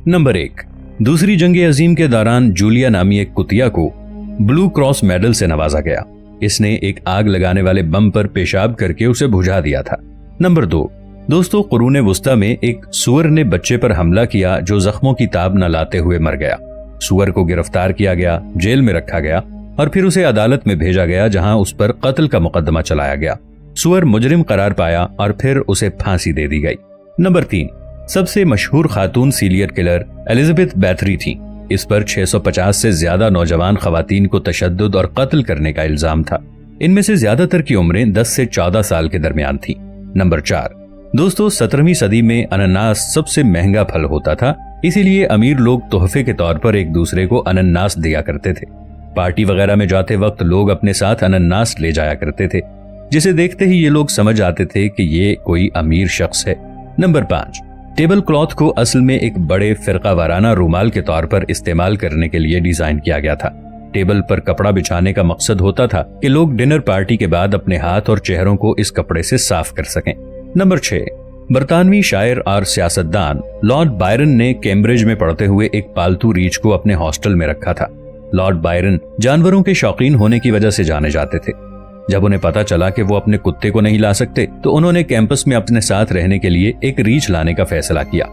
Number 1, दूसरी जंग अजीम के दौरान जूलिया नामी एक कुतिया को ब्लू क्रॉस मेडल से नवाजा गया। इसने एक आग लगाने वाले बम पर पेशाब करके उसे बुझा दिया था। नंबर 2, दोस्तों, कुरूने वुस्ता में एक सुअर ने बच्चे पर हमला किया जो जख्मों की ताब न लाते हुए मर गया। सुअर को गिरफ्तार किया गया, जेल में रखा गया और फिर उसे अदालत में भेजा गया जहां उस पर कत्ल का मुकदमा चलाया गया। सुअर मुजरिम करार पाया और फिर उसे फांसी दे दी गई। नंबर 3, सबसे मशहूर खातून सीरियल किलर एलिजाबेथ बैथरी थी। इस पर 650 से ज्यादा नौजवान खवातीन को तशद्दुद और कत्ल करने का इल्जाम था। इनमें से ज्यादातर की उम्रें 10 से 14 साल के दरमियान थी। नंबर 4, दोस्तों, 17वीं सदी में अनानास सबसे महंगा फल होता था, इसीलिए अमीर लोग तोहफे के तौर पर एक दूसरे को अनानास दिया करते थे। पार्टी वगैरह में जाते वक्त लोग अपने साथ अनानास ले जाया करते थे, जिसे देखते ही ये लोग समझ आते थे कि ये कोई अमीर शख्स है। नंबर 5, टेबल क्लॉथ को असल में एक बड़े फिरका वाराना रूमाल के तौर पर इस्तेमाल करने के लिए डिजाइन किया गया था। टेबल पर कपड़ा बिछाने का मकसद होता था कि लोग डिनर पार्टी के बाद अपने हाथ और चेहरों को इस कपड़े से साफ कर सकें। नंबर 6, बरतानवी शायर और सियासतदान लॉर्ड बायरन ने कैम्ब्रिज में पढ़ते हुए एक पालतू रीछ को अपने हॉस्टल में रखा था। लॉर्ड बायरन जानवरों के शौकीन होने की वजह से जाने जाते थे। जब उन्हें पता चला कि वो अपने कुत्ते को नहीं ला सकते तो उन्होंने कैंपस में अपने साथ रहने के लिए एक रीछ लाने का फैसला किया।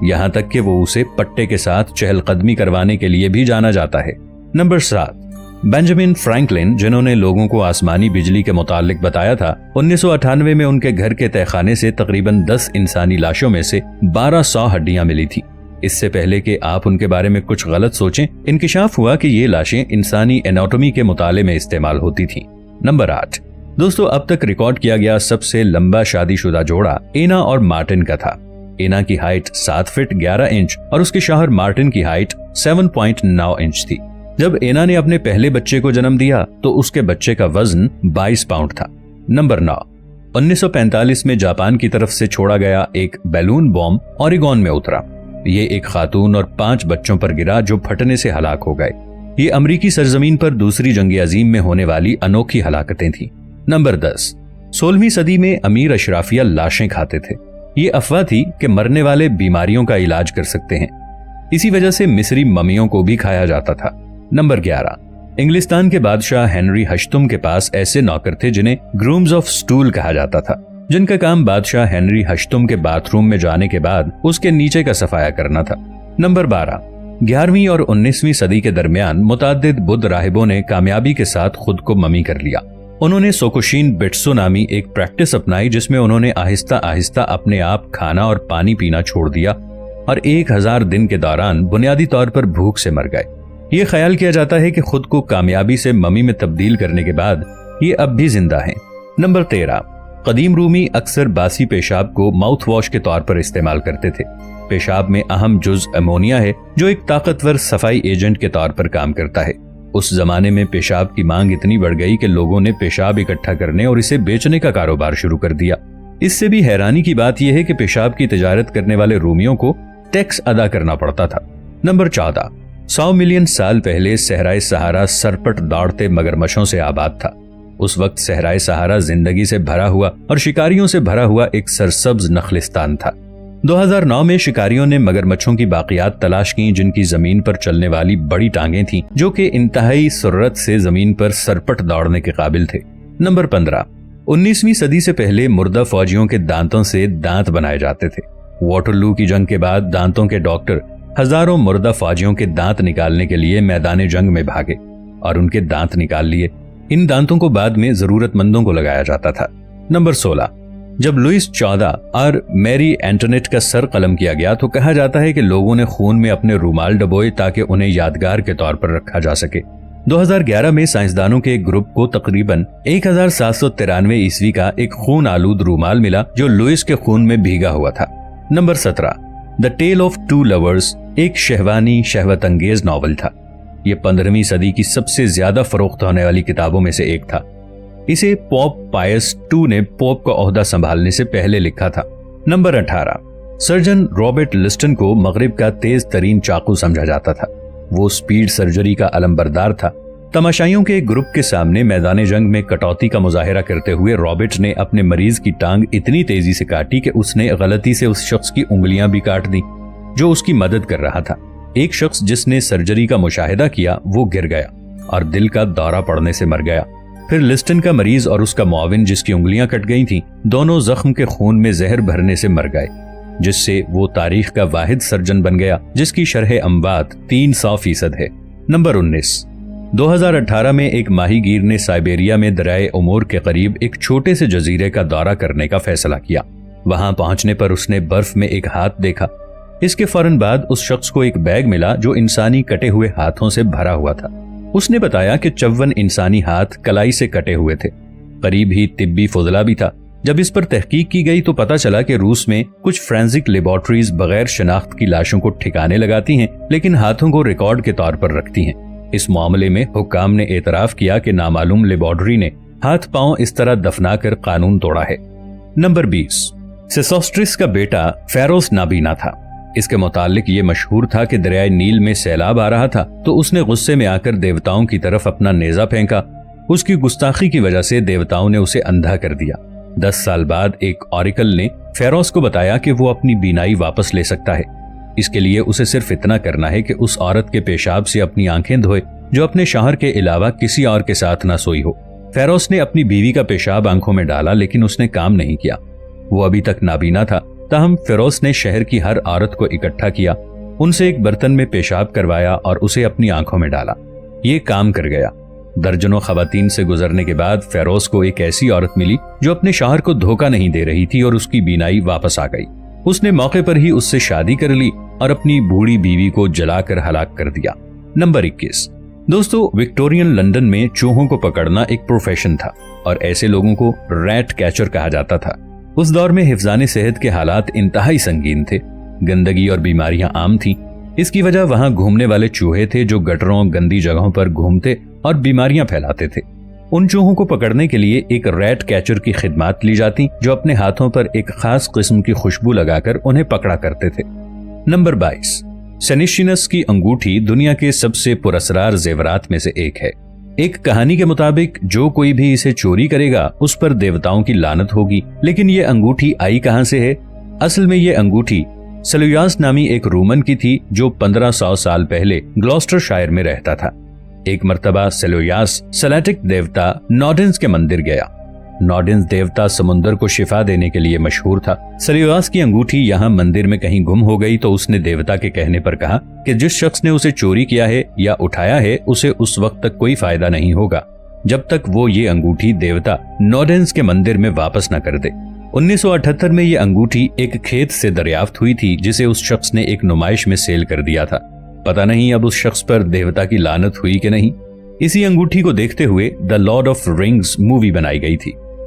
यहाँ तक कि वो उसे पट्टे के साथ चहलकदमी करवाने के लिए भी जाना जाता है। नंबर 7, बेंजामिन फ्रैंकलिन, जिन्होंने लोगों को आसमानी बिजली के मुतालिक बताया था, 1998 में उनके घर के तहखाने से तकरीबन 10 इंसानी लाशों में से 1200 हड्डियां मिली थी। इससे पहले कि आप उनके बारे में कुछ गलत सोचें, इंकिशाफ हुआ कि ये लाशें इंसानी एनाटॉमी के मुताले में इस्तेमाल होती थी। नंबर 8, दोस्तों, अब तक रिकॉर्ड किया गया सबसे लंबा शादीशुदा जोड़ा एना और मार्टिन का था। एना की हाइट 7 फीट 11 इंच और उसके शौहर मार्टिन की हाइट 7.9 इंच थी। जब एना ने अपने पहले बच्चे को जन्म दिया तो उसके बच्चे का वजन 22 पाउंड था। नंबर 9, 1945 में जापान की तरफ से छोड़ा गया एक बैलून बॉम्ब ओरेगॉन में उतरा। ये एक खातून और 5 बच्चों पर गिरा जो फटने से हलाक हो गए। ये अमरीकी सरजमीन पर दूसरी जंग अजीम में होने वाली अनोखी हलाकतें थीं। नंबर 10, 16वीं सदी में अमीर अशराफिया लाशें खाते थे। ये अफवाह थी कि मरने वाले बीमारियों का इलाज कर सकते हैं। इसी वजह से मिस्री ममियों को भी खाया जाता था। नंबर 11, इंग्लिस्तान के बादशाह हेनरी हश्तुम के पास ऐसे नौकर थे जिन्हें ग्रूम्स ऑफ स्टूल कहा जाता था, जिनका काम बादशाह हेनरी हश्तुम के बाथरूम में जाने के बाद उसके नीचे का सफाया करना था। नंबर 12, 11वीं और 19वीं सदी के दरमियान मुताद्दिद बुद्ध राहिबों ने कामयाबी के साथ खुद को ममी कर लिया। उन्होंने सोकुशिन बिट्सो नामी एक प्रैक्टिस अपनाई जिसमें उन्होंने आहिस्ता आहिस्ता अपने आप खाना और पानी पीना छोड़ दिया और 1000 दिन के दौरान बुनियादी तौर पर भूख से मर गए। ये ख्याल किया जाता है कि खुद को कामयाबी से ममी में तब्दील करने के बाद ये अब भी जिंदा हैं। नंबर 13, कदीम रूमी अक्सर बासी पेशाब को माउथ वॉश के तौर पर इस्तेमाल करते थे। पेशाब में अहम जुज अमोनिया है जो एक ताकतवर सफाई एजेंट के तौर पर काम करता है। उस जमाने में पेशाब की मांग इतनी बढ़ गई कि लोगों ने पेशाब इकट्ठा करने और इसे बेचने का कारोबार शुरू कर दिया। इससे भी हैरानी की बात यह है कि पेशाब की तिजारत करने वाले रूमियों को टैक्स अदा करना पड़ता था। नंबर 14, 100 मिलियन साल पहले सहराए सहारा सरपट दौड़ते मगरमच्छों से आबाद था। उस वक्त सहराए सहारा जिंदगी से भरा हुआ और शिकारियों से भरा हुआ एक सरसब्ज नखलिस्तान था। 2009 में शिकारियों ने मगरमच्छों की बाकियात तलाश की जिनकी जमीन पर चलने वाली बड़ी टांगें थीं, जो कि इंतहाई सुर्रत से जमीन पर सरपट दौड़ने के काबिल थे। नंबर 15, 19वीं सदी से पहले मुर्दा फौजियों के दांतों से दांत बनाए जाते थे। वाटरलू की जंग के बाद दांतों के डॉक्टर हजारों मुर्दा फौजियों के दांत निकालने के लिए मैदान जंग में भागे और उनके दांत निकाल लिए। इन दांतों को बाद में जरूरतमंदों को लगाया जाता था। नंबर 16, जब लुइस 14 और मैरी एंटोनेट का सर कलम किया गया तो कहा जाता है कि लोगों ने खून में अपने रूमाल डबोए ताकि उन्हें यादगार के तौर पर रखा जा सके। 2011 में साइंसदानों के एक ग्रुप को तकरीबन 1793 ईस्वी का एक खून आलूद रूमाल मिला जो लुइस के खून में भीगा हुआ था। Number 17, the tale of two lovers एक शहवानी शहवत अंगेज नॉवल था। यह 15वीं सदी की सबसे ज्यादा फरोख्त होने वाली किताबों में से एक था। इसे पोप पायस II ने पोप का ओहदा संभालने से पहले लिखा था। नंबर 18, सर्जन रॉबर्ट लिस्टन को मगरिब का तेज तरीन चाकू समझा जाता था। वो स्पीड सर्जरी का अलंबरदार था। तमाशाइयों के एक ग्रुप के सामने मैदान जंग में कटौती का मुजाहिरा करते हुए रॉबर्ट ने अपने मरीज की टांग इतनी तेजी से काटी कि उसने गलती से उस शख्स की उंगलियां भी काट दी। जो उसकी मदद कर रहा था। एक शख्स जिसने सर्जरी का मुशाहिदा किया वो गिर गया और दिल का दौरा पड़ने से मर गया। फिर लिस्टन का मरीज और उसका मुआविन जिसकी उंगलियां कट गई थीं, दोनों जख्म के खून में जहर भरने से मर गए, जिससे वो तारीख का वाहिद सर्जन बन गया जिसकी शरह अम्वात 300% है। नंबर 19, 2018 में एक माहीगीर ने साइबेरिया में दरियाए उमोर के करीब एक छोटे से जजीरे का दौरा करने का फैसला किया। वहां पहुंचने पर उसने बर्फ में एक हाथ देखा। इसके फौरन बाद उस शख्स को एक बैग मिला जो इंसानी कटे हुए हाथों से भरा हुआ था। उसने बताया कि 54 इंसानी हाथ कलाई से कटे हुए थे। करीब ही तिब्बी फुजला भी था। जब इस पर तहकीक की गई तो पता चला कि रूस में कुछ फोरेंसिक लेबोरेटरीज बगैर शनाख्त की लाशों को ठिकाने लगाती हैं, लेकिन हाथों को रिकॉर्ड के तौर पर रखती हैं। इस मामले में हुक्काम ने एतराफ किया कि नामालूम लेबोरेटरी ने हाथ पांव इस तरह दफनाकर कानून तोड़ा है। नंबर 20, सेसोस्ट्रिस का बेटा फेरोस नाबीना था। इसके मुतालिक ये मशहूर था कि दरियाए नील में सैलाब आ रहा था तो उसने गुस्से में आकर देवताओं की तरफ अपना नेजा फेंका। उसकी गुस्ताखी की वजह से देवताओं ने उसे अंधा कर दिया। 10 साल बाद एक ऑरिकल ने फेरोस को बताया कि वो अपनी बीनाई वापस ले सकता है। इसके लिए उसे सिर्फ इतना करना है कि उस औरत के पेशाब से अपनी आंखें धोए जो अपने शौहर के अलावा किसी और के साथ न सोई हो। फेरोस ने अपनी बीवी का पेशाब आंखों में डाला, लेकिन उसने काम नहीं किया। वो अभी तक नाबीना था। ताहम फेरोस ने शहर की हर औरत को इकट्ठा किया, उनसे एक बर्तन में पेशाब करवाया और उसे अपनी आंखों में डाला। ये काम कर गया। दर्जनों खवातीन से गुजरने के बाद फेरोस को एक ऐसी औरत मिली जो अपने शौहर को धोखा नहीं दे रही थी और उसकी बीनाई वापस आ गई। उसने मौके पर ही उससे शादी कर ली और अपनी बूढ़ी बीवी को जलाकर हलाक कर दिया। नंबर 21, दोस्तों, विक्टोरियन लंदन में चूहों को पकड़ना एक प्रोफेशन था और ऐसे लोगों को रैट कैचर कहा जाता था। उस दौर में हिफ्जाने सेहत के हालात इंतहाई संगीन थे। गंदगी और बीमारियां आम थीं। इसकी वजह वहां घूमने वाले चूहे थे जो गटरों, गंदी जगहों पर घूमते और बीमारियां फैलाते थे। उन चूहों को पकड़ने के लिए एक रैट कैचर की खिदमत ली जाती जो अपने हाथों पर एक खास किस्म की खुशबू लगाकर उन्हें पकड़ा करते थे। नंबर 22, सेनिशिनस की अंगूठी दुनिया के सबसे पुरस्कार जेवरात में से एक है। एक कहानी के मुताबिक जो कोई भी इसे चोरी करेगा उस पर देवताओं की लानत होगी। लेकिन ये अंगूठी आई कहां से है? असल में ये अंगूठी सेलुयास नामी एक रोमन की थी जो 1500 साल पहले ग्लॉस्टरशायर में रहता था। एक मर्तबा सेलुयास सलेटिक देवता नॉडेंस के मंदिर गया। नॉडेंस देवता समुंदर को शिफा देने के लिए मशहूर था। सेलुयास की अंगूठी यहाँ मंदिर में कहीं गुम हो गई तो उसने देवता के कहने पर कहा कि जिस शख्स ने उसे चोरी किया है या उठाया है उसे उस वक्त तक कोई फायदा नहीं होगा जब तक वो ये अंगूठी देवता नॉडेंस के मंदिर में वापस न कर दे। 1978 में ये अंगूठी एक खेत से दरियाफ्त हुई थी जिसे उस शख्स ने एक नुमाइश में सेल कर दिया था। पता नहीं अब उस शख्स पर देवता की लानत हुई कि नहीं। इसी अंगूठी को देखते हुए the Lord of rings movie बनाई गई थी।